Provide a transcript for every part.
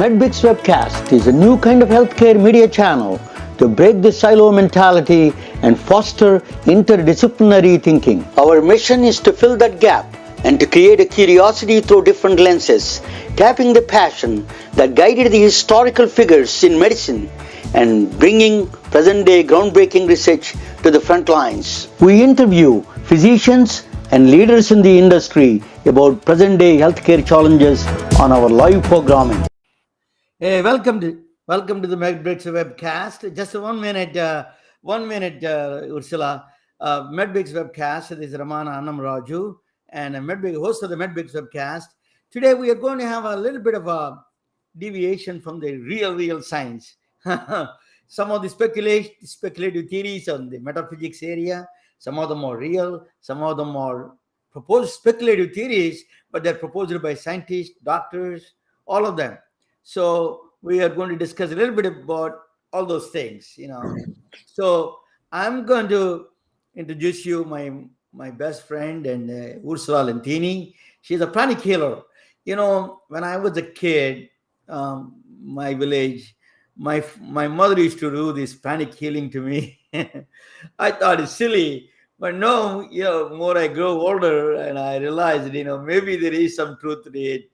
MedBricks Webcast is a new kind of healthcare media channel to break the silo mentality and foster interdisciplinary thinking. Our mission is to fill that gap and to create a curiosity through different lenses, tapping the passion that guided the historical figures in medicine and bringing present-day groundbreaking research to the front lines. We interview physicians and leaders in the industry about present-day healthcare challenges on our live programming. Hey, welcome to the MedBricks webcast. Just 1 minute, Ursula. MedBricks webcast. This is Ramana Annamraju and host of the MedBricks webcast. Today we are going to have a little bit of a deviation from the real science. Some of the speculative theories on the metaphysics area. Some of them are real. Some of them are proposed speculative theories, but they're proposed by scientists, doctors, all of them. So we are going to discuss a little bit about all those things, So I'm going to introduce you my best friend and Ursula Lentini. She's a pranic healer. When I was a kid, my village, my mother used to do this pranic healing to me. I thought it's silly, but no, more I grow older and I realized, maybe there is some truth to it.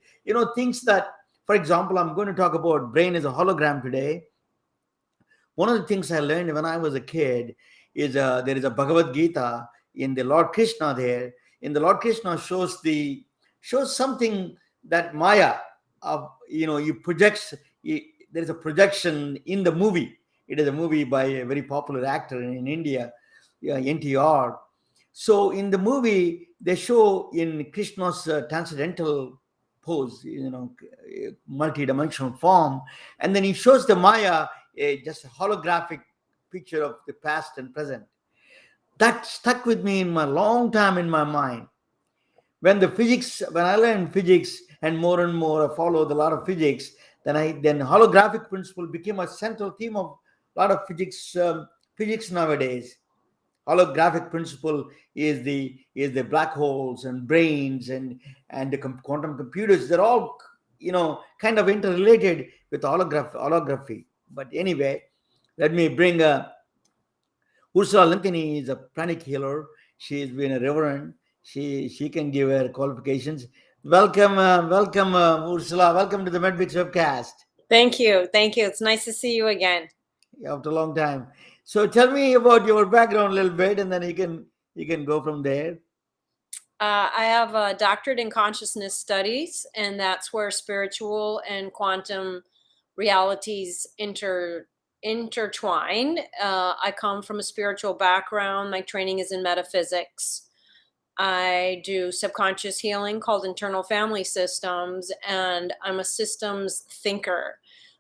Things that, for example, I'm going to talk about brain as a hologram today. One of the things I learned when I was a kid is there is a Bhagavad Gita in the Lord Krishna there. In the Lord Krishna shows something that Maya, there is a projection in the movie. It is a movie by a very popular actor in India, NTR. So in the movie, they show in Krishna's transcendental pose, multi-dimensional form, and then he shows the Maya just a holographic picture of the past and present. That stuck with me in my long time in my mind. When I learned physics and more I followed a lot of physics, then holographic principle became a central theme of a lot of physics nowadays. Holographic principle is the black holes and brains and the quantum computers. They're all kind of interrelated with holography. But anyway, let me bring Ursula Lentini is a pranic healer. She's been a reverend. She can give her qualifications. Welcome, Ursula. Welcome to the MedBricks webcast. Thank you. It's nice to see you again. After a long time. So tell me about your background a little bit, and then you can go from there. I have a doctorate in consciousness studies, and that's where spiritual and quantum realities intertwine. I come from a spiritual background. My training is in metaphysics. I do subconscious healing called internal family systems, and I'm a systems thinker.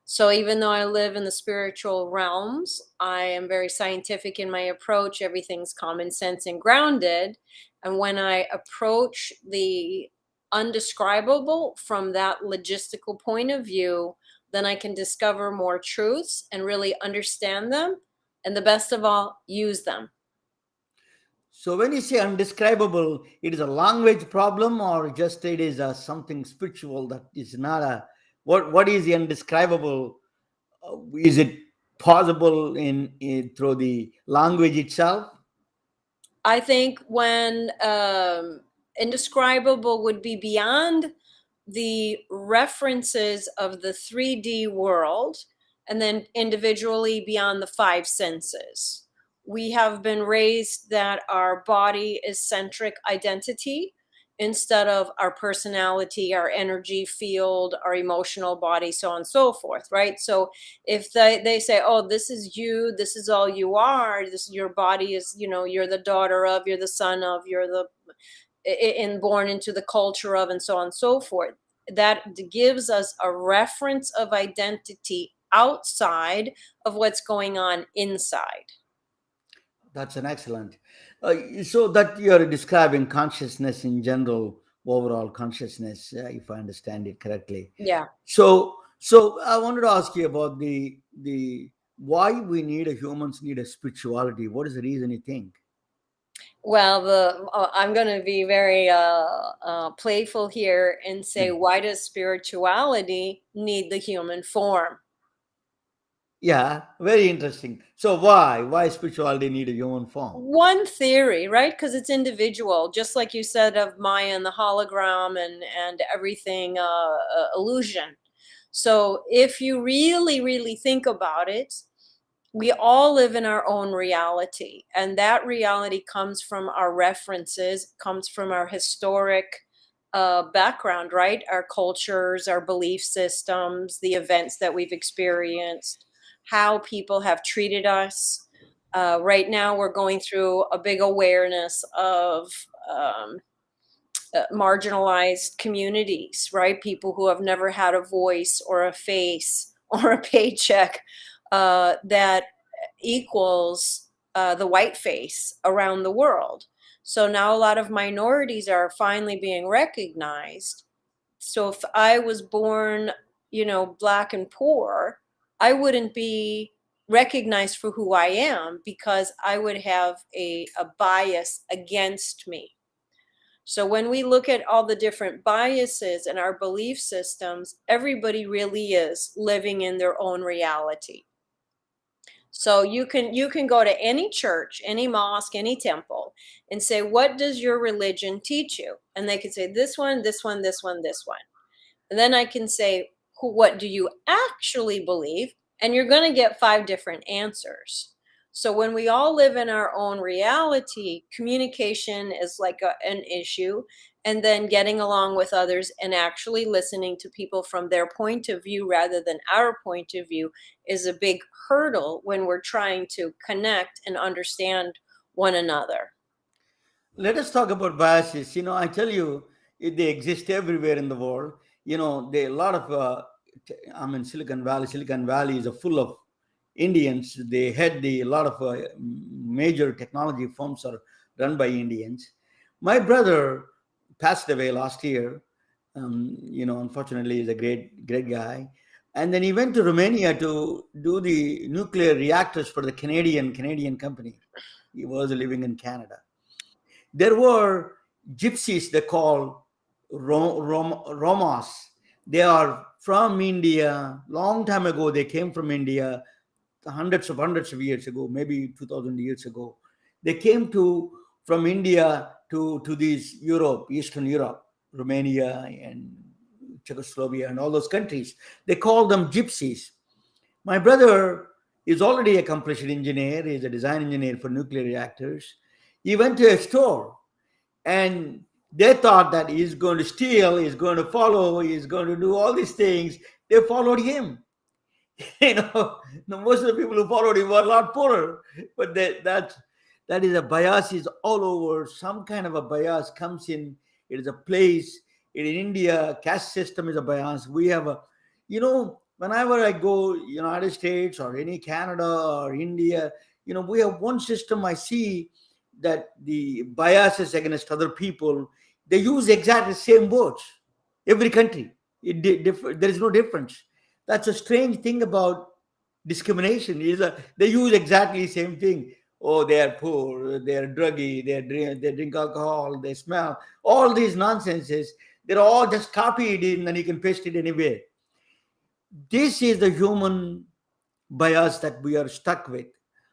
So even though I live in the spiritual realms, I am very scientific in my approach. Everything's common sense and grounded. And when I approach the undescribable from that logistical point of view, then I can discover more truths and really understand them. And the best of all, use them. So when you say undescribable, it is a language problem, or just it is something spiritual that is not a... What is the undescribable? Is it possible in through the language itself? I think when indescribable would be beyond the references of the 3D world, and then individually beyond the 5 senses. We have been raised that our body is centric identity, instead of our personality, our energy field, our emotional body, so on and so forth, right? So if they say, oh, this is you, this is all you are, your body is, you're the daughter of, you're the son of, you're born into the culture of, and so on and so forth. that gives us a reference of identity outside of what's going on inside. That's an excellent. So that you're describing consciousness in general, overall consciousness, if I understand it correctly. Yeah. So I wanted to ask you about the why we need a humans need a spirituality. What is the reason you think? Well, I'm going to be very playful here and say, Mm. why does spirituality need the human form? Yeah, very interesting. So why spirituality need a human form? One theory, right? Because it's individual, just like you said of Maya and the hologram and everything, illusion. So if you really, really think about it, we all live in our own reality, and that reality comes from our references, comes from our historic background, right? Our cultures, our belief systems, the events that we've experienced, how people have treated us. Right now we're going through a big awareness of um, marginalized communities, right? People who have never had a voice or a face or a paycheck, that equals the white face around the world. So now a lot of minorities are finally being recognized. So if I was born, black and poor, I wouldn't be recognized for who I am because I would have a bias against me. So when we look at all the different biases and our belief systems, everybody really is living in their own reality. So you can go to any church, any mosque, any temple and say, "What does your religion teach you?" And they can say this one, this one, this one, this one. And then I can say, what do you actually believe? And you're going to get 5 different answers. So when we all live in our own reality, communication is like an issue. And then getting along with others and actually listening to people from their point of view rather than our point of view is a big hurdle when we're trying to connect and understand one another. Let us talk about biases. I tell you, they exist everywhere in the world. There are a lot of. I'm in Silicon Valley. Silicon Valley is full of Indians. They head a lot of major technology firms are run by Indians. My brother passed away last year. Unfortunately, he's a great guy. And then he went to Romania to do the nuclear reactors for the Canadian company. He was living in Canada. There were gypsies they call Romas. They are from India. Long time ago, they came from India, hundreds of years ago, maybe 2,000 years ago. They came to from India to these Europe, Eastern Europe, Romania and Czechoslovakia and all those countries. They call them gypsies. My brother is already accomplished engineer. He's a design engineer for nuclear reactors. He went to a store and they thought that he's going to steal, he's going to follow, he's going to do all these things. They followed him. you know Most of the people who followed him were a lot poorer, but that is a bias is all over. Some kind of a bias comes in. It is a place in India. Caste system is a bias. We have a whenever I go United States or any Canada or India, we have one system. I see that the biases against other people, they use exactly the same words. Every country, there is no difference. That's a strange thing about discrimination. Is they use exactly the same thing. Oh, they are poor, they are druggy, they drink alcohol, they smell. All these nonsenses, they're all just copied in, and you can paste it anywhere. This is the human bias that we are stuck with.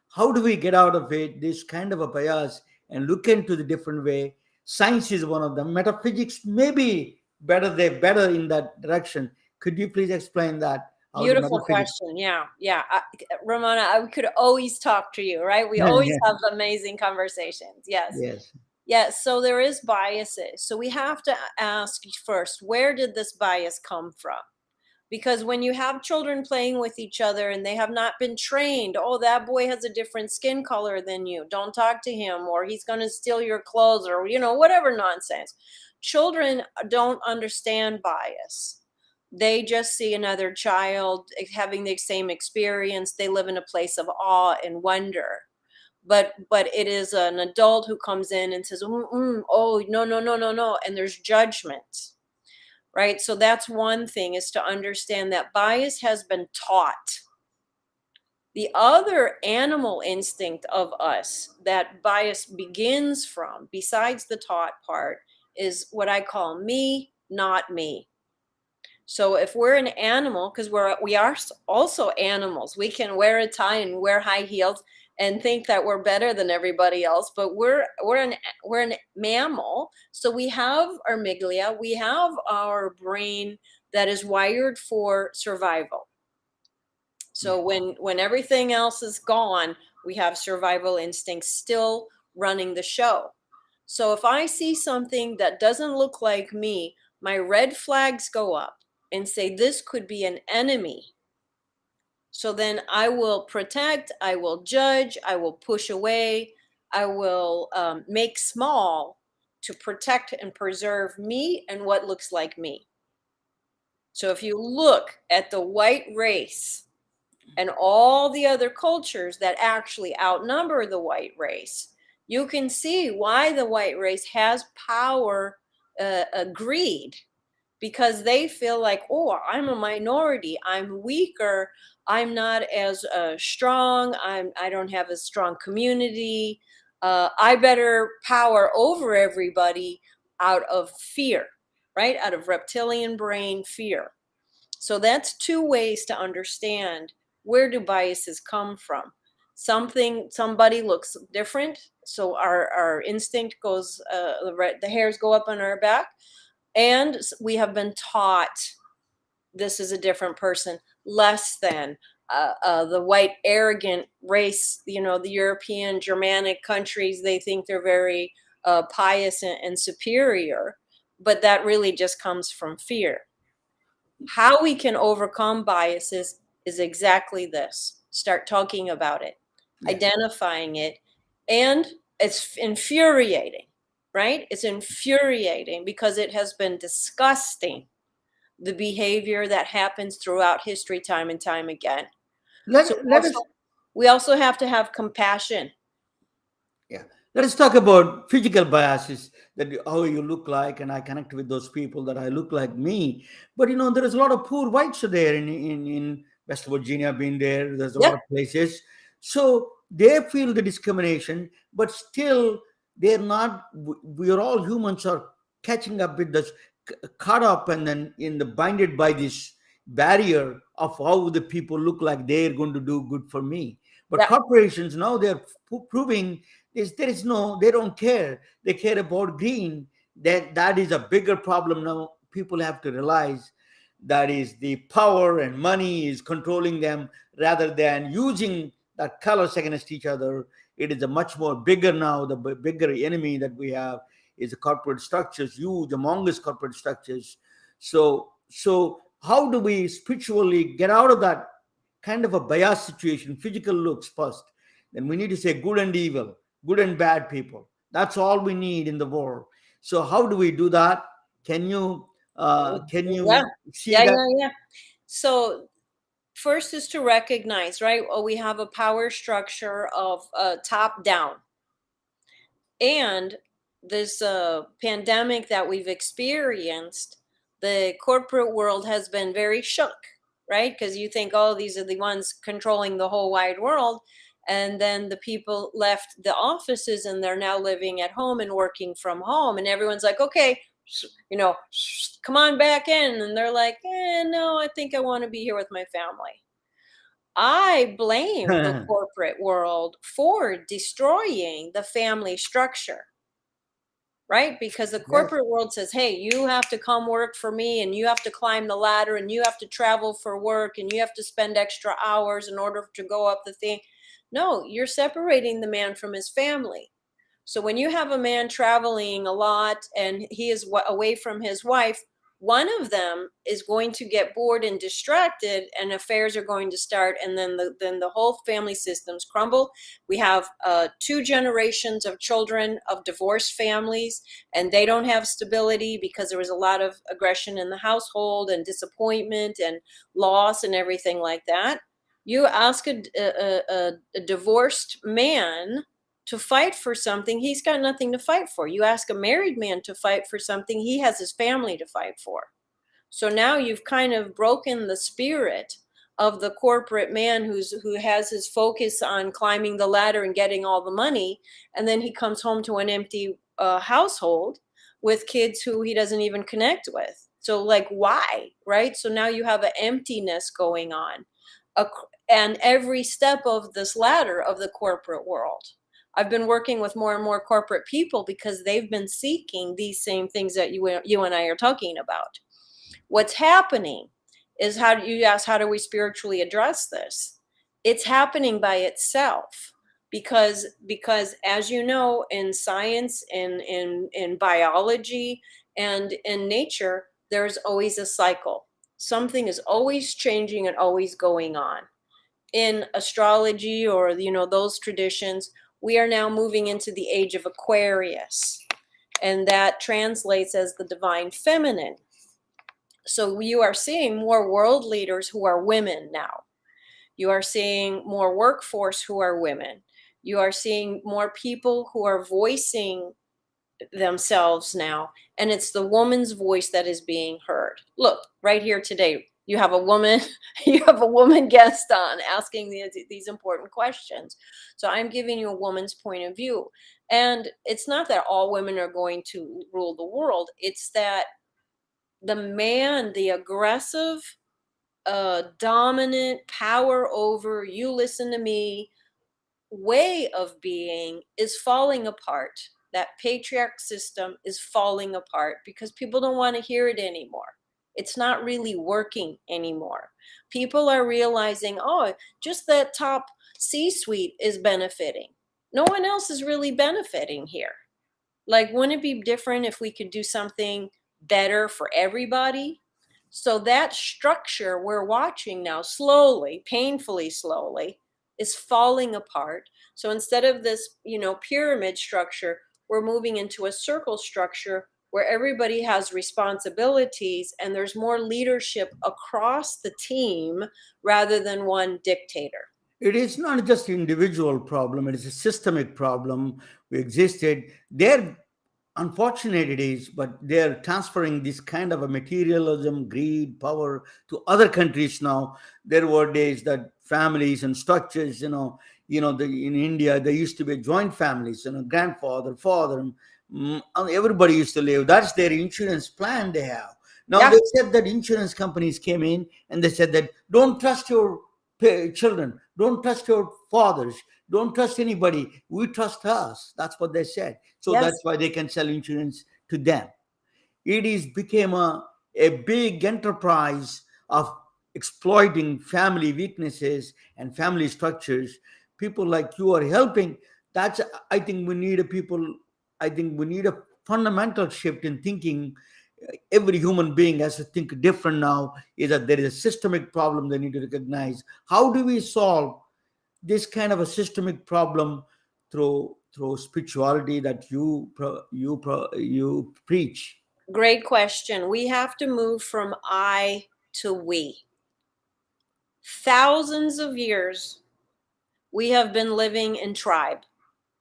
How do we get out of it? This kind of a bias and look into the different way. Science is one of them. Metaphysics may be better. They're better in that direction. Could you please explain that? How the Beautiful metaphysics? question. Yeah, yeah. Ramona, I could always talk to you, right? We always have amazing conversations. Yes. Yes. Yes. So there is biases. So we have to ask first, where did this bias come from? Because when you have children playing with each other and they have not been trained, oh, that boy has a different skin color than you, don't talk to him, or he's going to steal your clothes, or, whatever nonsense. Children don't understand bias. They just see another child having the same experience. They live in a place of awe and wonder. But it is an adult who comes in and says, oh, no, no, no, no, no. And there's judgment. Right? So that's one thing, is to understand that bias has been taught. The other animal instinct of us that bias begins from, besides the taught part, is what I call me, not me. So if we're an animal, because we are also animals, we can wear a tie and wear high heels and think that we're better than everybody else, but we're an mammal. So we have our amygdala, we have our brain that is wired for survival. So when everything else is gone, we have survival instincts still running the show. So if I see something that doesn't look like me, my red flags go up and say this could be an enemy. So then I will protect, I will judge, I will push away, I will make small to protect and preserve me and what looks like me. So if you look at the white race and all the other cultures that actually outnumber the white race, you can see why the white race has power, greed, because they feel like, oh, I'm a minority, I'm weaker, I'm not as strong, I don't have a strong community, I better power over everybody out of fear, right? Out of reptilian brain fear. So that's two ways to understand where do biases come from. Somebody looks different, so our instinct goes, the hairs go up on our back, and we have been taught this is a different person, less than the white arrogant race, the European Germanic countries, they think they're very pious and superior, but that really just comes from fear. How we can overcome biases is exactly this: start talking about it, identifying it, and it's infuriating, right? It's infuriating because it has been disgusting, the behavior that happens throughout history, time and time again. So Let us we also have to have compassion. Yeah. Let us talk about physical biases, that how you look like, and I connect with those people that I look like me. But there is a lot of poor whites there in West Virginia, been there. There's a lot Yeah, of places. So they feel the discrimination, but still they're not. We are all humans are catching up with this, caught up and then in the binded by this barrier of how the people look like they're going to do good for me. But yeah. corporations now they're proving there is no, they don't care, they care about green. That is a bigger problem now. People have to realize that is the power and money is controlling them rather than using that colors against each other. It is a much more bigger now. The bigger enemy that we have is the corporate structures, huge, humongous corporate structures. So how do we spiritually get out of that kind of a bias situation? Physical looks first, then we need to say good and evil, good and bad people. That's all we need in the world. So how do we do that? Can you can Yeah, you see yeah, that? yeah, yeah. So first is to recognize, right? Well, we have a power structure of top down. And this pandemic that we've experienced, the corporate world has been very shook, right? Because you think, oh, these are the ones controlling the whole wide world. And then the people left the offices and they're now living at home and working from home. And everyone's like, okay, come on back in. And they're like, no, I think I want to be here with my family. I blame the corporate world for destroying the family structure, right? Because the Yes. corporate world says, hey, you have to come work for me and you have to climb the ladder and you have to travel for work and you have to spend extra hours in order to go up the thing. No, you're separating the man from his family. So when you have a man traveling a lot and he is away from his wife, one of them is going to get bored and distracted, and affairs are going to start, and then the whole family systems crumble. We have 2 generations of children of divorced families, and they don't have stability because there was a lot of aggression in the household and disappointment and loss and everything like that. You ask a divorced man to fight for something, he's got nothing to fight for. You ask a married man to fight for something, he has his family to fight for. So now you've kind of broken the spirit of the corporate man who has his focus on climbing the ladder and getting all the money, and then he comes home to an empty household with kids who he doesn't even connect with. So like, why, right? So now you have an emptiness going on, and every step of this ladder of the corporate world. I've been working with more and more corporate people because they've been seeking these same things that you and I are talking about. What's happening is, how do you ask, how do we spiritually address this? It's happening by itself, because as you know, in science, in biology, and in nature, there's always a cycle. Something is always changing and always going on. In astrology, or those traditions, we are now moving into the age of Aquarius, and that translates as the divine feminine. So you are seeing more world leaders who are women now. You are seeing more workforce who are women. You are seeing more people who are voicing themselves now, and it's the woman's voice that is being heard. Look, right here today, you have a woman guest on asking these important questions. So I'm giving you a woman's point of view. And it's not that all women are going to rule the world. It's that the man, the aggressive, dominant, power over, you listen to me way of being is falling apart. That patriarch system is falling apart because people don't want to hear it anymore. It's not really working anymore. People are realizing, oh, just that top C-suite is benefiting. No one else is really benefiting here. Like, wouldn't it be different if we could do something better for everybody? So that structure we're watching now, slowly, painfully slowly, is falling apart. So instead of this, pyramid structure, we're moving into a circle structure where everybody has responsibilities and there's more leadership across the team rather than one dictator. It is not just an individual problem, it is a systemic problem. We existed there. Unfortunate it is, but they're transferring this kind of a materialism, greed, power to other countries now. There were days that families and structures, in India there used to be joint families, grandfather, father, everybody used to live. That's their insurance plan they have. Now Yeah. they said that insurance companies came in and they said that don't trust your children, don't trust your fathers, don't trust anybody. We trust us. That's what they said. So Yes. that's why they can sell insurance to them. It is became a big enterprise of exploiting family weaknesses and family structures. People like you are helping. That's, I think we need a people. I think we need a fundamental shift in thinking. Every human being has to think different now. Is that there is a systemic problem they need to recognize. How do we solve this kind of a systemic problem through spirituality that you preach? Great question. We have to move from I to we. Thousands of years, we have been living in tribe,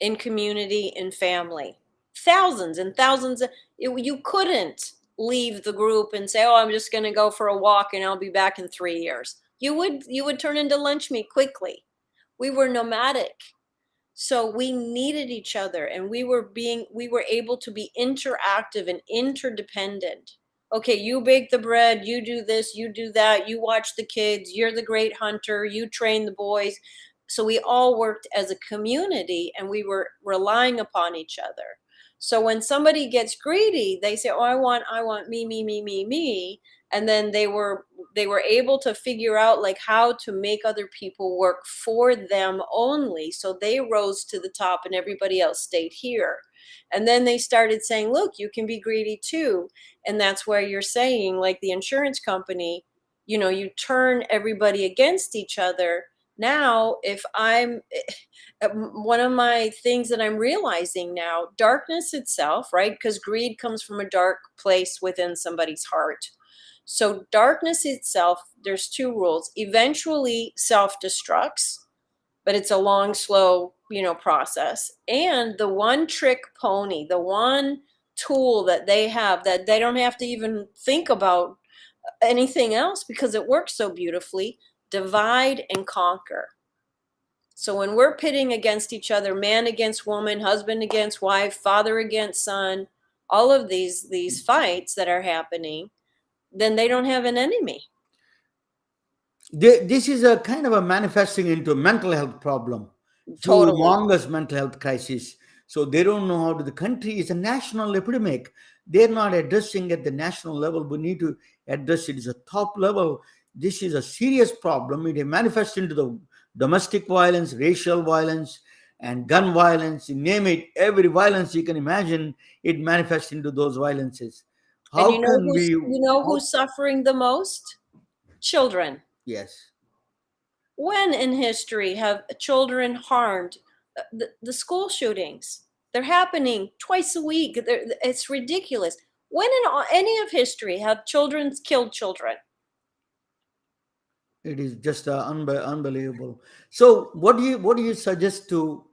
in community, in family. Thousands and thousands. You couldn't leave the group and say, "Oh, I'm just going to go for a walk and I'll be back in 3 years." You would turn into lunch meat quickly. We were nomadic. So we needed each other, and we were able to be interactive and interdependent. Okay, you bake the bread, you do this, you do that, you watch the kids, you're the great hunter, you train the boys. So we all worked as a community and we were relying upon each other. So when somebody gets greedy, they say, "Oh, I want me, me, me, me, me." And then they were able to figure out like how to make other people work for them only. So they rose to the top and everybody else stayed here. And then they started saying, look, you can be greedy too. And that's where you're saying, like the insurance company, you turn everybody against each other. Now, if one of my things that I'm realizing now, darkness itself, right? Because greed comes from a dark place within somebody's heart. So darkness itself, there's two rules. Eventually self-destructs, but it's a long, slow, process. And the one trick pony, the one tool that they have that they don't have to even think about anything else because it works so beautifully, divide and conquer. So when we're pitting against each other, man against woman, husband against wife, father against son, all of these fights that are happening, then they don't have an enemy. This is a kind of a manifesting into a mental health problem, Totally. humongous mental health crisis. So they don't know how to. The country is a national epidemic. They're not addressing at the national level. We need to address it at a top level. This is a serious problem. It manifests into the domestic violence, racial violence, and gun violence. You name it, every violence you can imagine, it manifests into those violences. And How can we? who's suffering the most? Children. Yes. When in history have children harmed? The school shootings, they're happening twice a week. It's ridiculous. When in any of history have children killed children? It is just unbelievable. So, what do you suggest to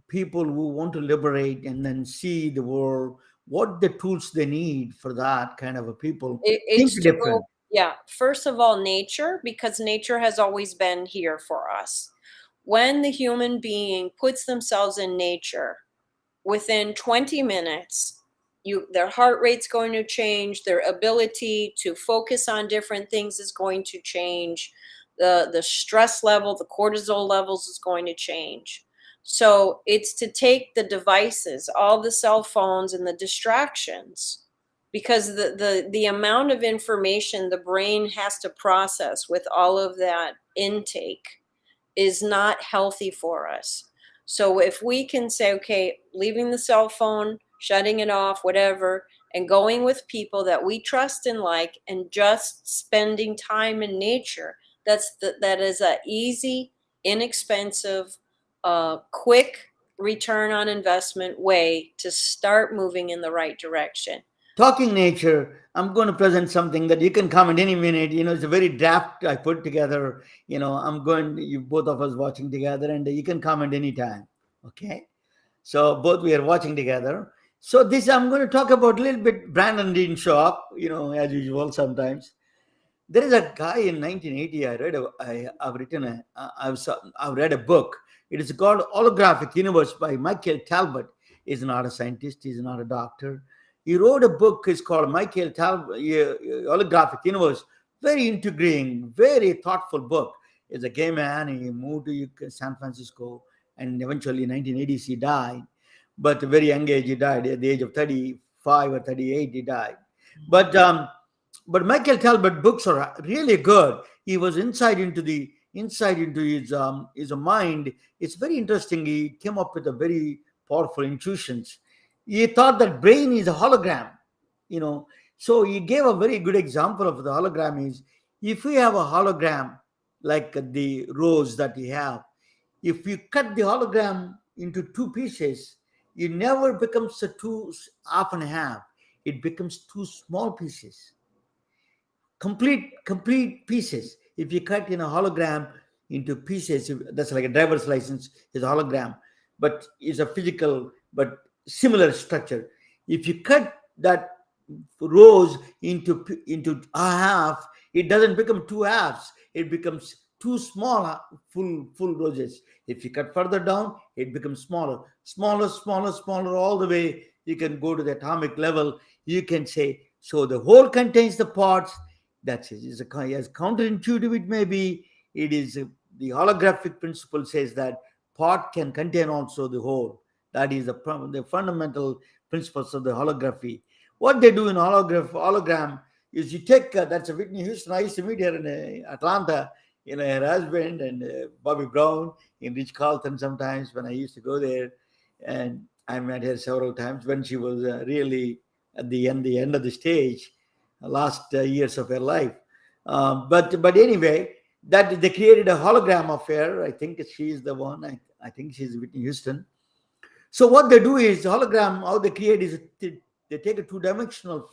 people who want to liberate and then see the world? What the tools they need for that kind of a people think It's to different? go, yeah, first of all, nature, because nature has always been here for us. When the human being puts themselves in nature, within 20 minutes, their heart rate's going to change, their ability to focus on different things is going to change, the stress level, the cortisol levels is going to change. So it's to take the devices, all the cell phones and the distractions, because the amount of information the brain has to process with all of that intake is not healthy for us. So if we can say, okay, leaving the cell phone, shutting it off, whatever, and going with people that we trust and like, and just spending time in nature, that is a easy, inexpensive, quick return on investment way to start moving in the right direction. Talking nature, I'm going to present something that you can comment any minute. It's a very draft I put together. I'm going, you both of us watching together, and you can comment anytime. Okay. So both we are watching together. So this I'm going to talk about a little bit. Brandon didn't show up, as usual sometimes. There is a guy in 1980. I've read a book. It is called Holographic Universe by Michael Talbot. He's not a scientist. He's not a doctor. He wrote a book. It's called Michael Talbot Holographic Universe. Very intriguing, very thoughtful book. He's a gay man. He moved to San Francisco, and eventually in 1980s he died. But at a very young age he died. At the age of 35 or 38 he died. But but Michael Talbot books are really good. He was inside into his mind. It's very interesting. He came up with a very powerful intuitions. He thought that brain is a hologram, you know. So he gave a very good example of the hologram is if we have a hologram like the rose that we have, if you cut the hologram into two pieces, it never becomes a two half and a half. It becomes two small pieces, complete pieces. If you cut in a hologram into pieces, that's like a driver's license is a hologram, but it's a physical but similar structure. If you cut that rose into a half, it doesn't become two halves, it becomes two small full roses. If you cut further down, it becomes smaller all the way. You can go to the atomic level. You can say, so the whole contains the parts. That's it. As counterintuitive it may be, it is the holographic principle says that part can contain also the whole. That is the fundamental principles of the holography. What they do in hologram is you take that's a Whitney Houston. I used to meet her in Atlanta. Her husband and Bobby Brown in Rich Carlton sometimes when I used to go there, and I met her several times when she was really at the end of the stage, last years of her life. But anyway, that they created a hologram of her. I think she's the one. I think she's Whitney Houston. So what they do is hologram. How they create is they take a two dimensional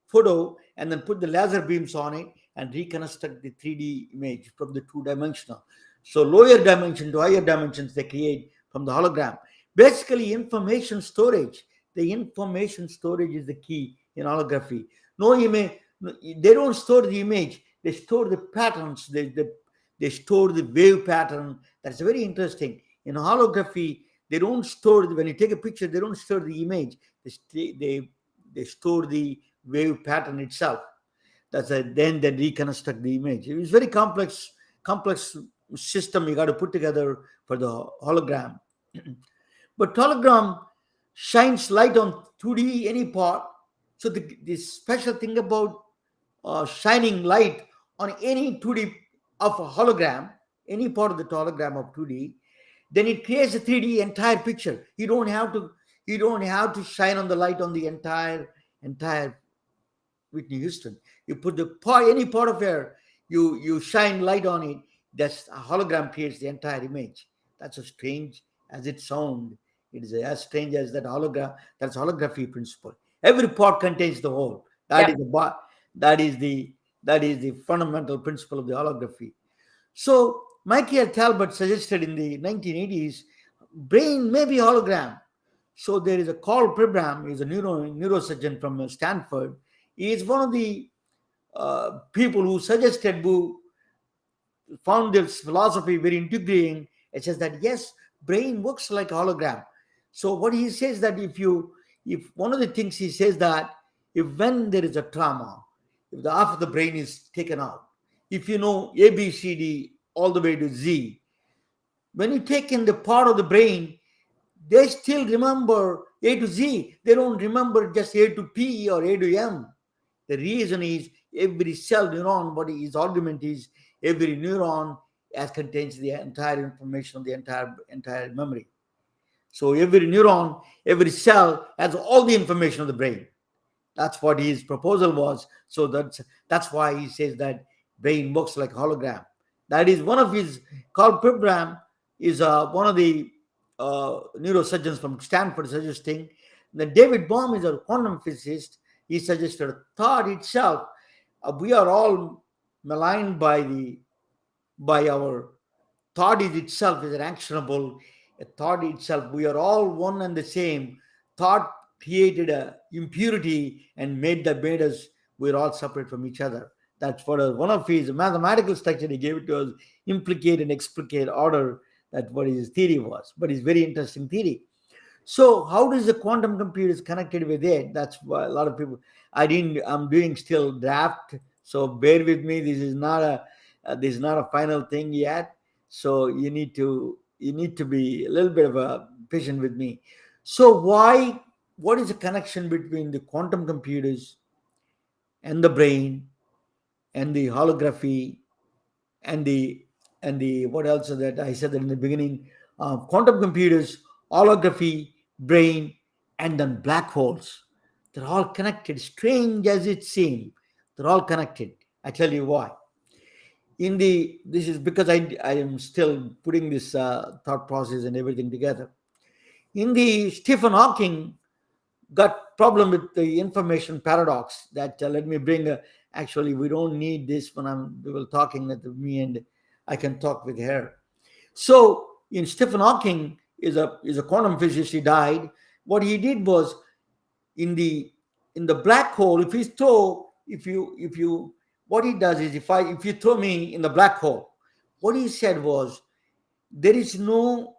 photo and then put the laser beams on it and reconstruct the 3D image from the two-dimensional. So lower dimension to higher dimensions they create from the hologram. Basically, information storage. The information storage is the key in holography. No image. They don't store the image. They store the patterns. They store the wave pattern. That's very interesting. In holography, they don't store when you take a picture. They don't store the image. They store the wave pattern itself. Then they reconstruct the image. It's very complex system you got to put together for the hologram. But hologram shines light on 2D any part. So the special thing about shining light on any 2D of a hologram, any part of the hologram of 2D, then it creates a 3D entire picture. You don't have to shine on the light on the entire Whitney Houston. You put any part of her, you shine light on it. That's a hologram creates the entire image. That's as strange as it sounds. It is as strange as that hologram. That's holography principle. Every part contains the whole. That Yeah. is the that is the that is the fundamental principle of the holography. So Michael Talbot suggested in the 1980s, brain may be hologram. So there is a Carl Pribram, he's a neurosurgeon from Stanford. He is one of the people who found this philosophy very intriguing. It says that yes, brain works like a hologram. So what he says that if one of the things he says that if when there is a trauma, if the half of the brain is taken out, if you know A, B, C, D all the way to Z, when you take in the part of the brain, they still remember A to Z. They don't remember just A to P or A to M. The reason is every cell neuron, what his argument is, every neuron as contains the entire information of the entire memory. So every neuron, every cell has all the information of the brain. That's what his proposal was. So that's why he says that brain works like hologram. That is one of his. Carl Pribram is one of the neurosurgeons from Stanford suggesting. Then David Bohm is a quantum physicist. He suggested thought itself. We are all maligned by our thought is itself is an actionable. A thought itself, we are all one and the same. Thought created a impurity and made us. We're all separate from each other. That's what one of his mathematical structure he gave it to us, implicate and explicate order. That's what his theory was. But it's very interesting theory. So how does the quantum computer is connected with it? That's why a lot of people. I'm doing still draft. So bear with me. This is not a final thing yet. So you need to be a little bit of a patient with me. So what is the connection between the quantum computers and the brain and the holography and the what else is that I said that in the beginning, quantum computers, holography, brain, and then black holes. They're all connected. Strange as it seems, they're all connected. I tell you why. This is because I am still putting this thought process and everything together. In the Stephen Hawking got problem with the information paradox. That let me bring. Actually, we don't need this when we were talking with me and I can talk with her. So in Stephen Hawking is a quantum physicist. He died. What he did was in the black hole. If you what he does is if you throw me in the black hole, what he said was there is no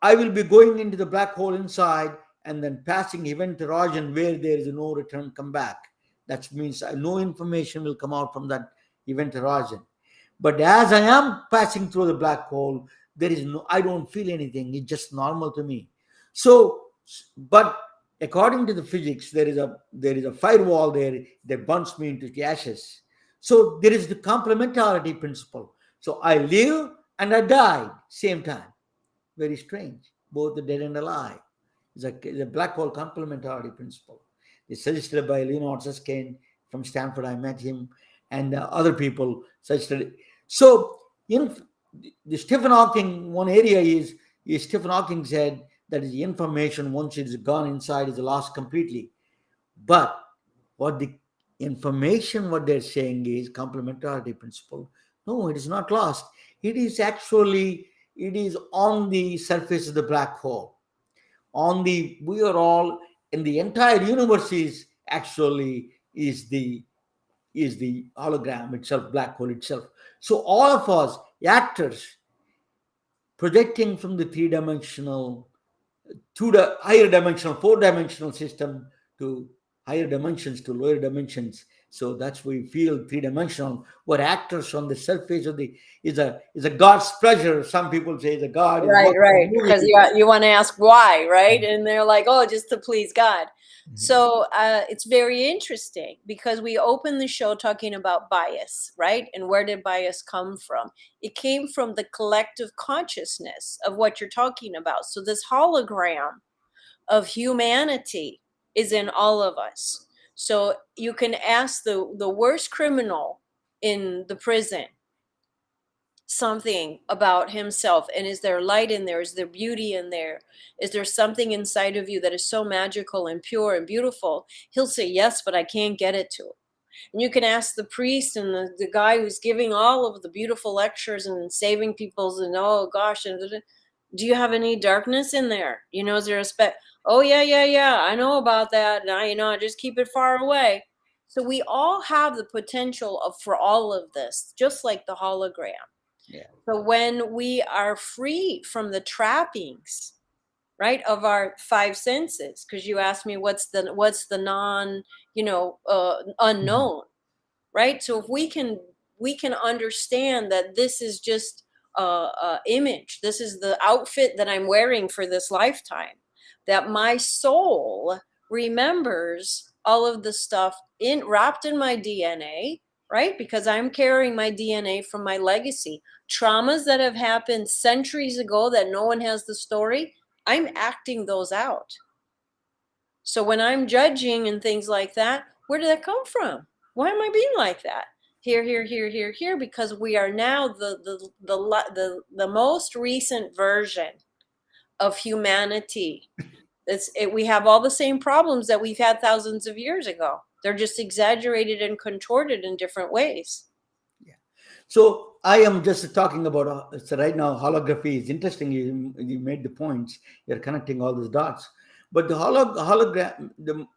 I will be going into the black hole inside and then passing event horizon where there is no return come back. That means no information will come out from that event horizon. But as I am passing through the black hole, I don't feel anything. It's just normal to me. So, but according to the physics, there is a firewall there that burns me into the ashes. So there is the complementarity principle. So I live and I die same time. Very strange. both the dead and alive. It's a black hole complementarity principle. It's suggested by Leonard Susskind from Stanford. I met him, and other people suggested. So, in the Stephen Hawking, one area is Stephen Hawking said that the information, once it is gone inside, is lost completely. But what the information, what they're saying is complementarity principle. No, it is not lost. It is actually, it is on the surface of the black hole. We are all in the entire universe is actually is the hologram itself, black hole itself. So all of us actors projecting from the three-dimensional to the higher dimensional, four-dimensional system to higher dimensions to lower dimensions. So that's we feel three-dimensional. We're actors on the surface of the is a God's pleasure. Some people say the God is Right, watching a right. movie. Because you want to ask why, right? And they're like, oh, just to please God. So it's very interesting because we opened the show talking about bias, right? And where did bias come from? It came from the collective consciousness of what you're talking about. So this hologram of humanity is in all of us. So you can ask the worst criminal in the prison something about himself, and is there light in there, is there beauty in there, is there something inside of you that is so magical and pure and beautiful? He'll say yes, but I can't get it to him. And you can ask the priest and the guy who's giving all of the beautiful lectures and saving people's, and oh gosh, and do you have any darkness in there? Is there a oh yeah, I know about that, and I just keep it far away. So we all have the potential for all of this, just like the hologram. Yeah. So when we are free from the trappings, right, of our five senses, because you asked me what's the non, unknown, right? So if we can understand that this is just a image, this is the outfit that I'm wearing for this lifetime, that my soul remembers all of the stuff wrapped in my DNA, right? Because I'm carrying my DNA from my legacy. Traumas that have happened centuries ago that no one has the story, I'm acting those out. So when I'm judging and things like that, where did that come from? Why am I being like that? Here, because we are now the most recent version of humanity. We have all the same problems that we've had thousands of years ago. They're just exaggerated and contorted in different ways. Yeah. So I am just talking about so right now holography is interesting. You made the points. You're connecting all these dots. But the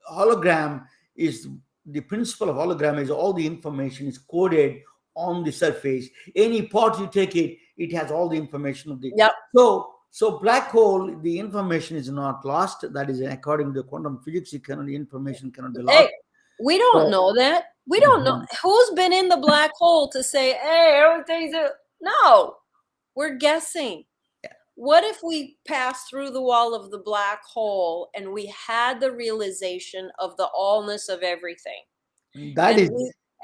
hologram is the principle of hologram is all the information is coded on the surface. Any part you take it has all the information of the. Yep. So black hole, the information is not lost. That is according to quantum physics. The information cannot be lost. Hey, we don't know that. We don't know who's been in the black hole to say, hey, everything's no. We're guessing. What if we passed through the wall of the black hole and we had the realization of the allness of everything?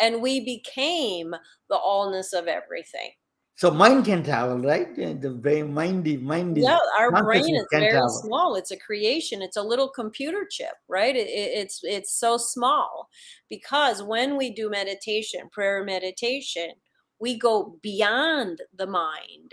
And we became the allness of everything. So mind can travel, right? The brain, mind is. Yeah, our brain is very travel. small. It's a creation. It's a little computer chip, right? It's so small because when we do meditation, prayer meditation, we go beyond the mind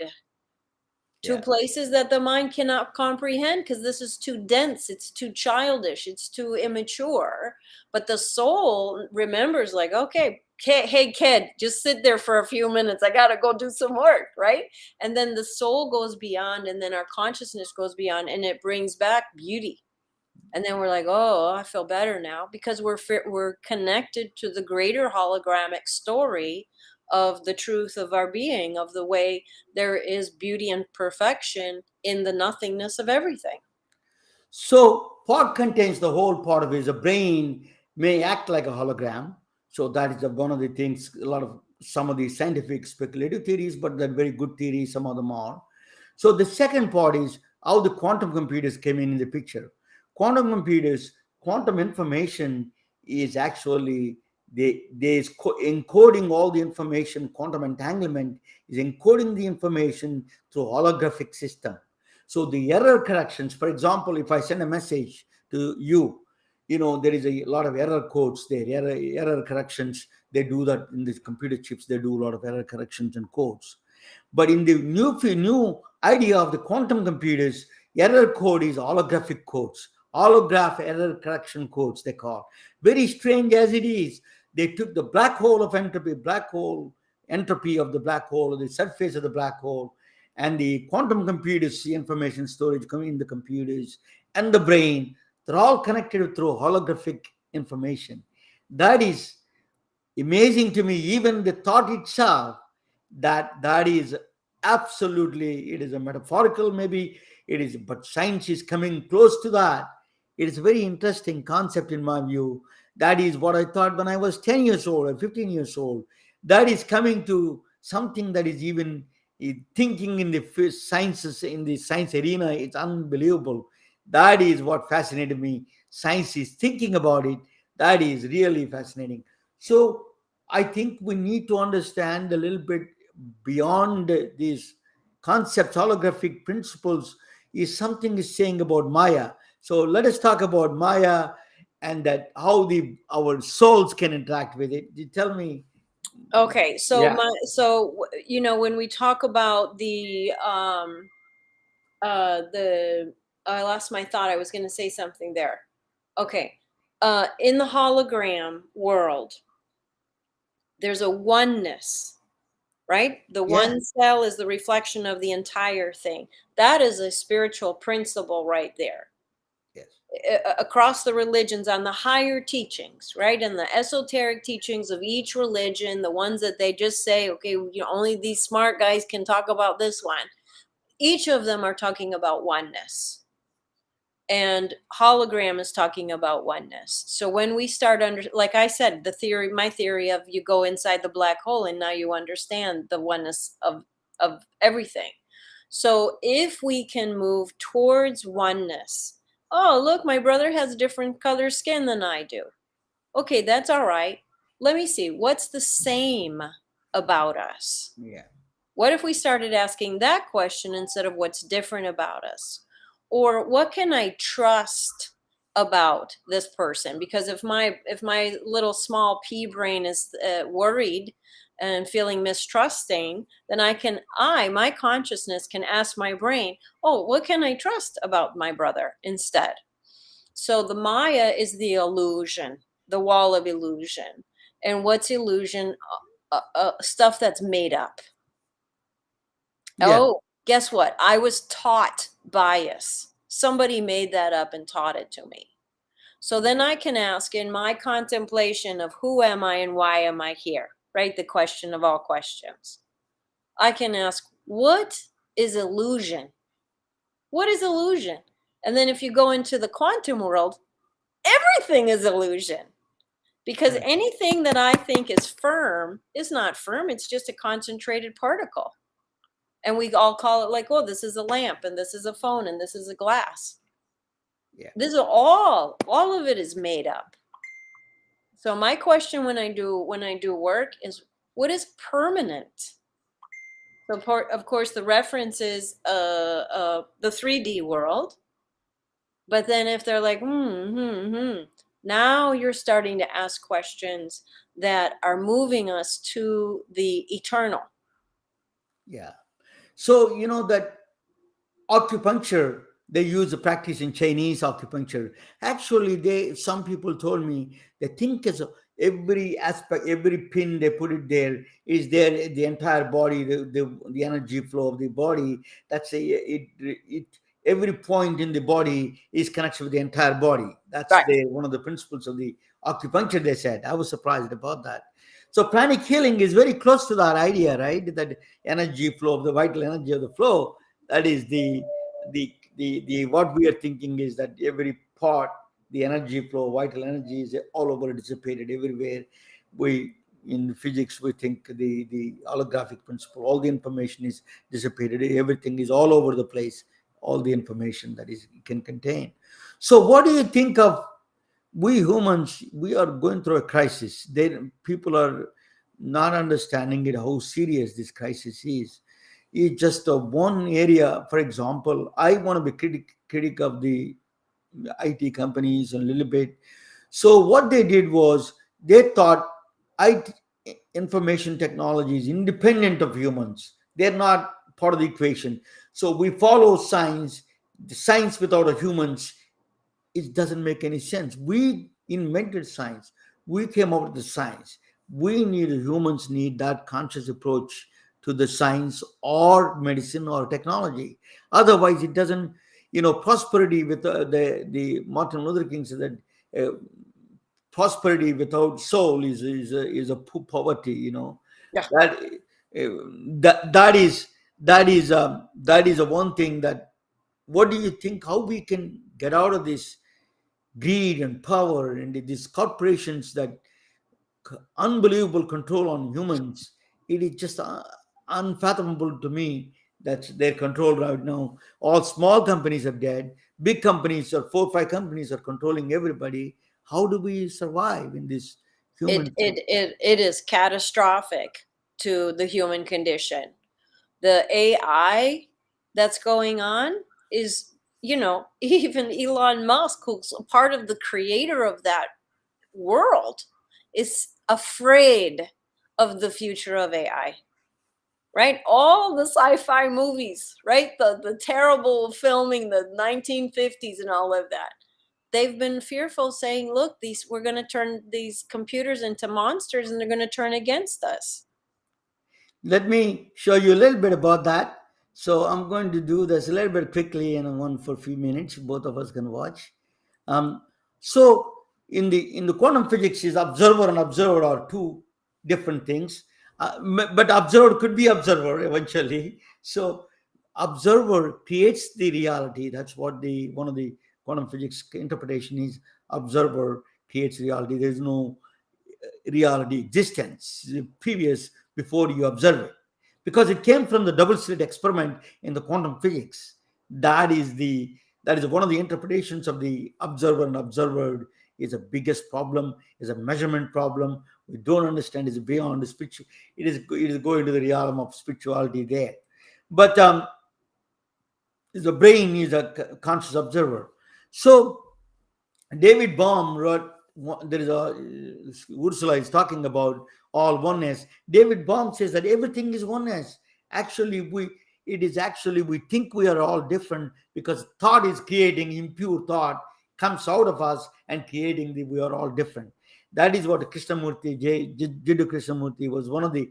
to places that the mind cannot comprehend because this is too dense, it's too childish, it's too immature. But the soul remembers, like, okay, hey kid, just sit there for a few minutes, I gotta go do some work, right? And then the soul goes beyond, and then our consciousness goes beyond, and it brings back beauty. And then we're like, oh, I feel better now, because we're connected to the greater hologramic story of the truth of our being, of the way there is beauty and perfection in the nothingness of everything. So part contains the whole part of it. The brain may act like a hologram. So that is one of the things, some of the scientific speculative theories, but they're very good theories, some of them are. So the second part is how the quantum computers came in the picture. Quantum computers, quantum information is actually encoding all the information. Quantum entanglement is encoding the information through holographic system. So the error corrections, for example, if I send a message to you, there is a lot of error codes there, error corrections. They do that in these computer chips. They do a lot of error corrections and codes. But in the new idea of the quantum computers, error code is holographic codes, holograph error correction codes, they call. Very strange as it is, they took the black hole of entropy, entropy of the black hole, the surface of the black hole, and the quantum computers, the information storage coming in the computers, and the brain. They're all connected through holographic information. That is amazing to me. Even the thought itself, that is absolutely, it is a metaphorical, maybe it is, but science is coming close to that. It is a very interesting concept in my view. That is what I thought when I was 10 years old or 15 years old. That is coming to something that is even thinking in the sciences, in the science arena. It's unbelievable. That is what fascinated me. Science is thinking about it. That is really fascinating. So I think we need to understand a little bit beyond these concepts, holographic principles, is something is saying about Maya. So let us talk about Maya, and that how our souls can interact with it. You tell me. Okay, Yeah. when we talk about the I lost my thought. I was going to say something there. Okay. In the hologram world, there's a oneness, right? The Yeah. one cell is the reflection of the entire thing. That is a spiritual principle right there. Yes. Across the religions, on the higher teachings, right? And the esoteric teachings of each religion, the ones that they just say, okay, only these smart guys can talk about this one. Each of them are talking about oneness. And hologram is talking about oneness. So when we start like I said, my theory of you go inside the black hole and now you understand the oneness of everything. So if we can move towards oneness, oh, look, my brother has a different color skin than I do. Okay, that's all right. Let me see, what's the same about us? Yeah. What if we started asking that question instead of what's different about us? Or what can I trust about this person? Because if my little small pea brain is worried and feeling mistrusting, then my consciousness can ask my brain, oh, what can I trust about my brother instead? So the Maya is the illusion, the wall of illusion. And what's illusion? Stuff that's made up. Yeah. Oh, guess what? I was taught bias. Somebody made that up and taught it to me. So then I can ask in my contemplation of who am I and why am I here, right? The question of all questions. I can ask, what is illusion? What is illusion? And then if you go into the quantum world, everything is illusion. Because Correct. anything that I think is firm is not firm. It's just a concentrated particle. And we all call it like, oh, this is a lamp and this is a phone and this is a glass. Yeah. This is all of it is made up. So my question when I do work is, what is permanent? So of course the reference is the 3D world. But then if they're like, now you're starting to ask questions that are moving us to the eternal. Yeah. So that acupuncture, they use the practice in Chinese acupuncture. Actually, some people told me they think as every aspect, every pin they put it there is there, the entire body, the energy flow of the body. That's it. Every point in the body is connected with the entire body. That's Right. one of the principles of the acupuncture. They said. I was surprised about that. So pranic healing is very close to that idea, right? That energy flow of the vital energy of the flow. That is the what we are thinking is that every part, the energy flow, vital energy is all over, dissipated everywhere. We in physics we think the holographic principle, all the information is dissipated, everything is all over the place, all the information that is can contain. So what do you think of, we humans, we are going through a crisis. People are not understanding it, how serious this crisis is. is just a one area. For example, I want to be critic of the IT companies a little bit. So what they did was they thought IT, information technology is independent of humans. They're not part of the equation. So we follow science. The science without a humans, it doesn't make any sense. We invented science. We came up with the science. We need humans need that conscious approach to the science or medicine or technology. Otherwise, it doesn't. Prosperity with the Martin Luther King said that prosperity without soul is a poverty. Yeah. That that is a one thing that. What do you think? How we can get out of this greed and power and these corporations that unbelievable control on humans? It is just unfathomable to me that their control right now. All small companies are dead. Big companies or 4 or 5 companies are controlling everybody. How do we survive in this It human? it it it is catastrophic to the human condition. The AI that's going on is, even Elon Musk, who's a part of the creator of that world, is afraid of the future of AI. Right? All the sci-fi movies, right? The terrible filming, the 1950s and all of that. They've been fearful, saying, look, we're going to turn these computers into monsters and they're going to turn against us. Let me show you a little bit about that. So I'm going to do this a little bit quickly and one for a few minutes. Both of us can watch. Um, so in the quantum physics, is observer and observer are two different things. But observer could be observer eventually. So observer creates the reality. That's what the one of the quantum physics interpretation is. Observer creates reality. There's no reality existence previous before you observe it, because it came from the double slit experiment in the quantum physics. That is one of the interpretations of the observer and observed is a biggest problem, is a measurement problem. We don't understand, is beyond the spiritual. It is going to the realm of spirituality there. But the brain is a conscious observer. So David Baum wrote, there is Ursula is talking about all oneness. David Baum says that everything is oneness. Actually, we think we are all different because thought is creating impure thought comes out of us and creating we are all different. That is what Krishnamurti, Jiddu Krishnamurti was one of the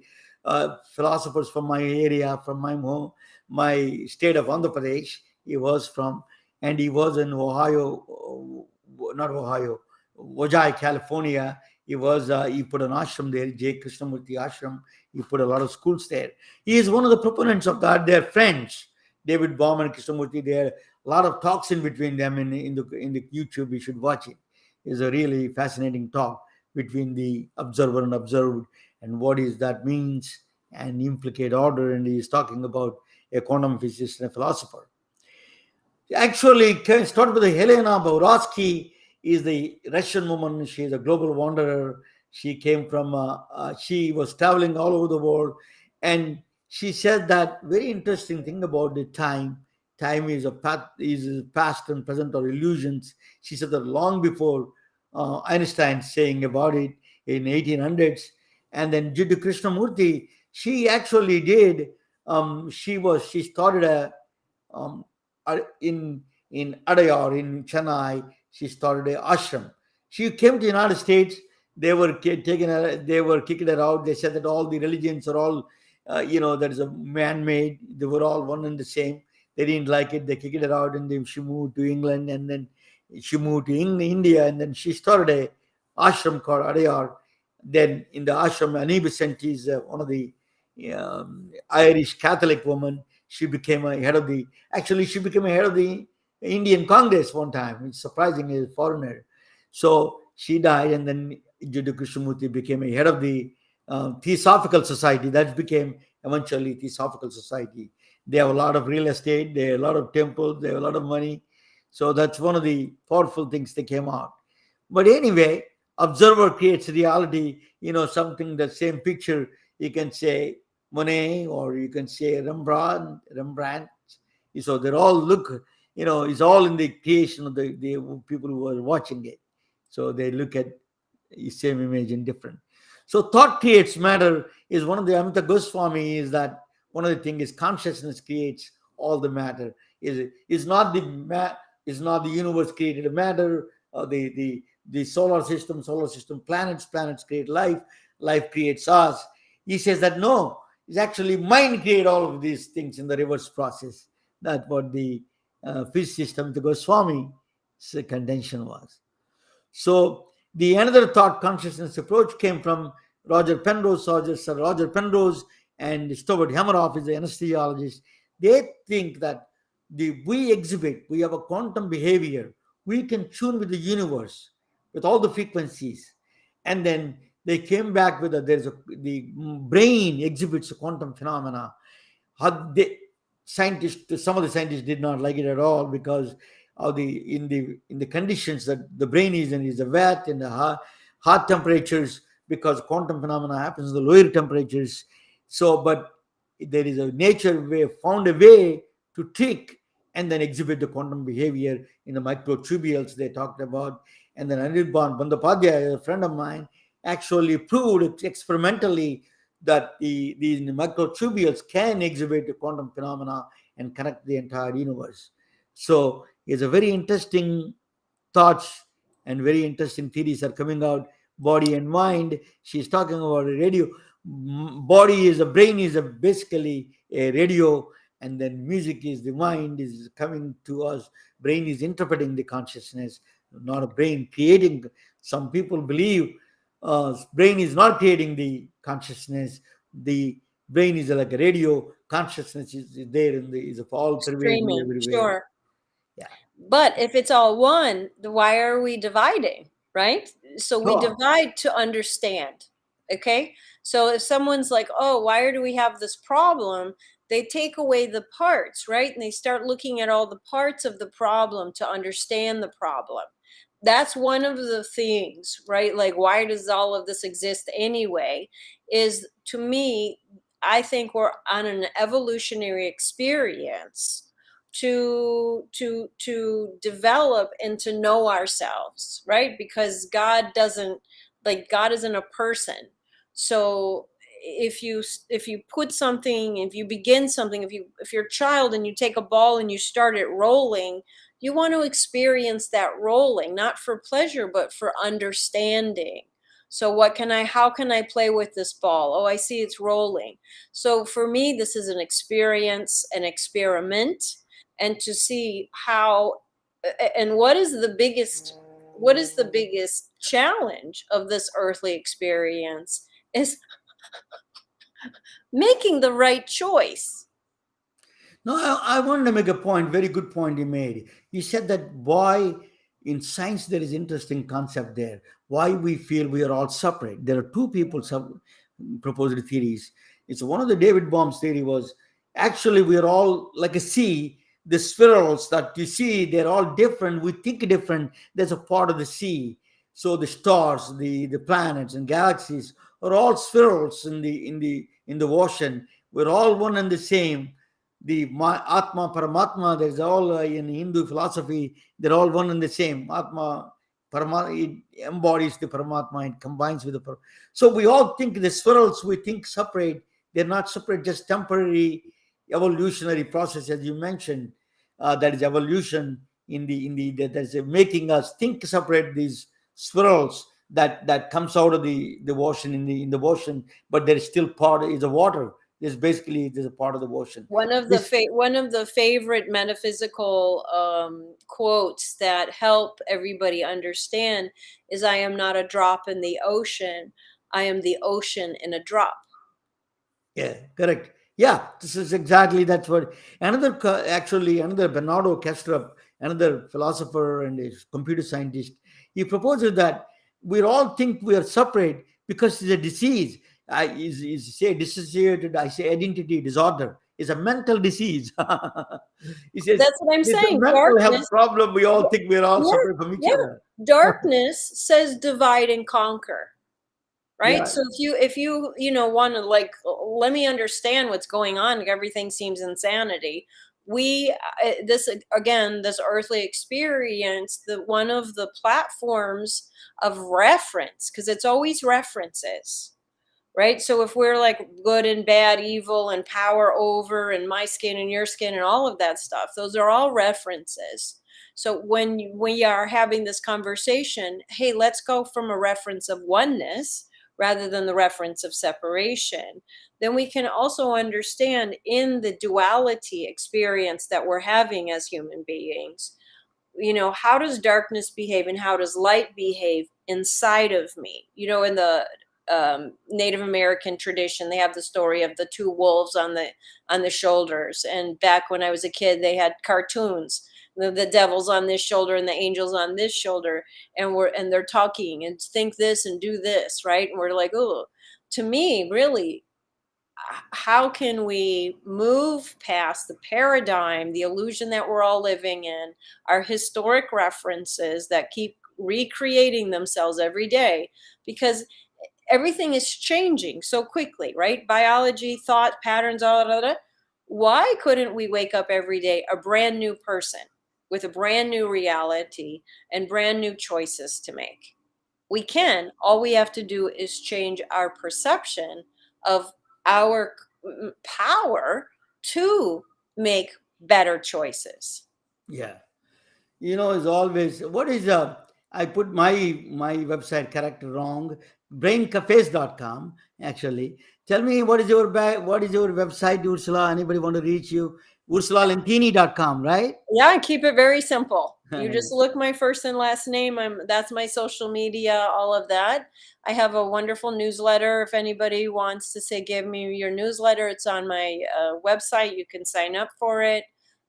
philosophers from my area, from my home, my state of Andhra Pradesh. He was from, and he was in Ohio, not Ohio, Vajai, California. He put an ashram there, J. Krishnamurti Ashram. He put a lot of schools there. He is one of the proponents of that. They're friends. David Baum and Krishnamurti. There are a lot of talks in between them in the YouTube. You should watch it. It's a really fascinating talk between the observer and observed, and what is that means, and implicate order. And he's talking about a quantum physicist and a philosopher. Actually, can start with the Helena Blavatsky is the Russian woman. She is a global wanderer. She came from. She was traveling all over the world, and she said that very interesting thing about the time. Time is is past and present or illusions. She said that long before Einstein saying about it in 1800s, and then Jiddu Krishnamurti. She actually did. She started a um, in Adayar in Chennai. She started a ashram. She came to the United States. They were taken her. They were kicking her out. They said that all the religions are all, that is a man-made. They were all one and the same. They didn't like it. They kicked her out, and then she moved to England, and then she moved to India, and then she started a ashram called Adayar. Then in the ashram, Annie Besant is one of the Irish Catholic woman. She became a head of the. Actually, she became a head of the Indian Congress one time. It's surprising, as a foreigner. So she died, and then Jiddu Krishnamurti became a head of the Theosophical Society. That became eventually Theosophical Society. They have a lot of real estate. They have a lot of temples. They have a lot of money. So that's one of the powerful things that came out. But anyway, observer creates reality. Something, the same picture, you can say Monet, or you can say Rembrandt. So they're all look, it's all in the creation of the people who are watching it. So they look at the same image in different. So thought creates matter is one of the Amita Goswami is that one of the things is consciousness creates all the matter. Is not is not the universe created a matter, the solar system, planets create life, life creates us. He says that no, it's actually mind create all of these things in the reverse process. That's what the physicist Amita Goswami's contention was. So the another thought consciousness approach came from Roger Penrose, Sir Roger Penrose, and Stuart Hameroff is the anesthesiologist. They think that we have a quantum behavior. We can tune with the universe, with all the frequencies, and then they came back with the brain exhibits a quantum phenomena. How they scientists, some of the scientists did not like it at all because of the conditions that the brain is in is the wet and the hot temperatures, because quantum phenomena happens in the lower temperatures. So but there is a nature way found a way to trick and then exhibit the quantum behavior in the microtubules they talked about. And then Anirban Bandyopadhyay, a friend of mine, actually proved experimentally that these microtubules can exhibit the quantum phenomena and connect the entire universe. So it's a very interesting thoughts and very interesting theories are coming out. Body and mind. She's talking about a radio. Body is a brain is basically a radio, and then music is the mind is coming to us. Brain is interpreting the consciousness, not a brain creating. Some people believe brain is not creating the consciousness. The brain is like a radio. Consciousness is there in the is all pervading Streaming, everywhere. sure. Yeah, But if it's all one, why are we dividing, right? So we sure. divide to understand. Okay? So if someone's like, "Oh, why do we have this problem?" They take away the parts, right? And they start looking at all the parts of the problem to understand the problem. That's one of the things, right? Like, why does all of this exist anyway? Is, to me, I think we're on an evolutionary experience to develop and to know ourselves, right? Because God isn't a person. So if you put something, if you begin something, if you're a child and you take a ball and you start it rolling, you want to experience that rolling, not for pleasure but for understanding. So how can I play with this ball? Oh, I see it's rolling. So for me, this is an experience, an experiment, and to see how, and what is the biggest challenge of this earthly experience is making the right choice. No, I wanted to make a point, very good point you made. You said that why in science there is interesting concept there. Why we feel we are all separate. There are two people proposed theories. It's one of the David Bohm's theory was actually we are all like a sea. The spirals that you see, they're all different. We think different. There's a part of the sea. So the stars, the planets and galaxies are all spirals in the ocean. We're all one and the same. The Atma, Paramatma, there's all in Hindu philosophy, they're all one and the same. Atma, Paramatma, it embodies the Paramatma, it combines with So we all think the spirals, we think separate. They're not separate, just temporary evolutionary process, as you mentioned. That is evolution that is making us think separate these spirals that comes out of the ocean in the ocean, but there is still part is the water. There's a part of the ocean. This One of the favorite metaphysical quotes that help everybody understand is, "I am not a drop in the ocean. I am the ocean in a drop." Yeah, correct. Yeah, this is exactly that's what actually another Bernardo Kastrup, another philosopher and a computer scientist, he proposes that we all think we are separate because it's a disease. Is say dissociated. I say identity disorder is a mental disease. He says That's what I'm it's a saying. mental health Darkness. problem. We all think we're all Yeah, separate from each yeah. other. Darkness says divide and conquer. right? Yeah. So if you want to, like, let me understand what's going on, like, everything seems insanity. We this again, this earthly experience, the one of the platforms of reference, because it's always references, right? So if we're like good and bad, evil and power over, and my skin and your skin and all of that stuff, those are all references. So when we are having this conversation, hey, let's go from a reference of oneness rather than the reference of separation. Then we can also understand in the duality experience that we're having as human beings, how does darkness behave and how does light behave inside of me? In the Native American tradition, they have the story of the two wolves on the shoulders. And back when I was a kid, they had cartoons. The devil's on this shoulder and the angel's on this shoulder, and they're talking and think this and do this, right? And we're like, oh, to me, really, how can we move past the paradigm, the illusion that we're all living in, our historic references that keep recreating themselves every day? Because everything is changing so quickly, right? Biology, thought patterns, all. Why couldn't we wake up every day a brand new person with a brand new reality and brand new choices to make? We can. All we have to do is change our perception of our power to make better choices. Yeah. As always, what is I put my website character wrong, braincafes.com actually. Tell me, what is your website, Ursula? Anybody want to reach you? ursulalentini.com, right? Yeah, keep it very simple. You just look my first and last name. That's my social media, all of that. I have a wonderful newsletter. If anybody wants to say, give me your newsletter, it's on my website. You can sign up for it.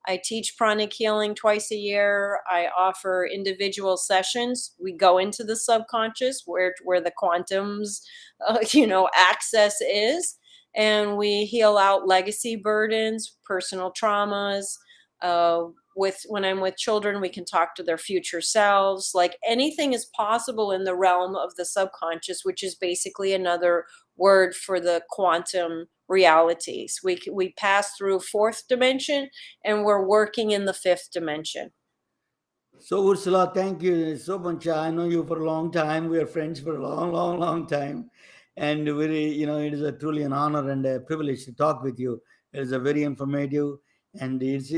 I teach pranic healing twice a year. I offer individual sessions. We go into the subconscious where the quantum's, access is, and we heal out legacy burdens, personal traumas. When I'm with children, we can talk to their future selves. Like, anything is possible in the realm of the subconscious, which is basically another word for the quantum realities. We pass through fourth dimension and we're working in the fifth dimension. So, Ursula, thank you so much. I know you for a long time. We are friends for a long, long, long time. And it is truly an honor and a privilege to talk with you. It is a very informative, and it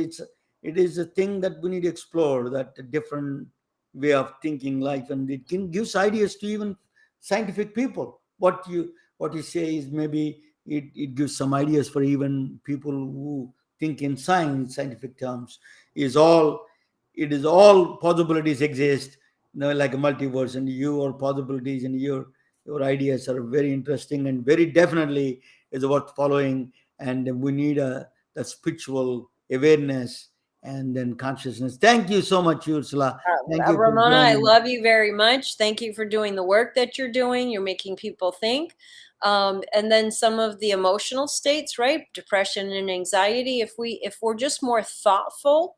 is a thing that we need to explore, that different way of thinking life, and gives ideas to even scientific people. What you say is maybe it gives some ideas for even people who think in scientific terms. Is all it is all possibilities exist, like a multiverse, and your possibilities and your ideas are very interesting and very definitely is worth following. And we need the spiritual awareness and then consciousness. Thank you so much, Ursula. Thank you for Ramona, I joining. love you very much. Thank you for doing the work that you're doing. You're making people think. And then some of the emotional states, right? Depression and anxiety. If we're just more thoughtful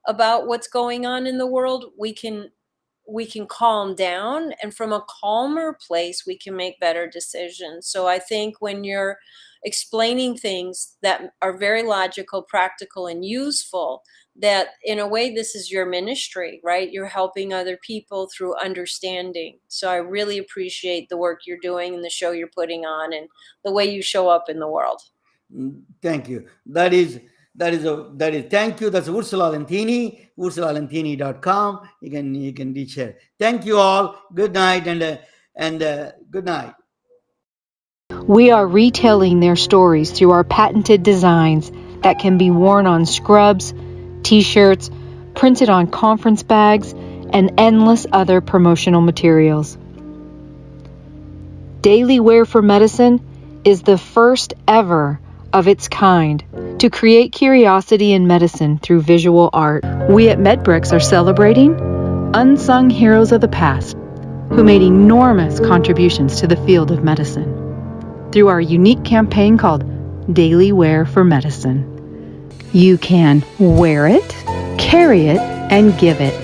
about what's going on in the world, we can calm down, and from a calmer place we can make better decisions. So I think when you're explaining things that are very logical, practical, and useful, that in a way this is your ministry, right? You're helping other people through understanding. So I really appreciate the work you're doing and the show you're putting on and the way you show up in the world. Thank you. That is thank you. That's Ursula Lentini, ursulalentini.com. You can reach her. Thank you all. Good night and good night. We are retelling their stories through our patented designs that can be worn on scrubs, t-shirts, printed on conference bags, and endless other promotional materials. Daily Wear for Medicine is the first ever of its kind to create curiosity in medicine through visual art. We at MedBricks are celebrating unsung heroes of the past who made enormous contributions to the field of medicine through our unique campaign called Daily Wear for Medicine. You can wear it, carry it, and give it.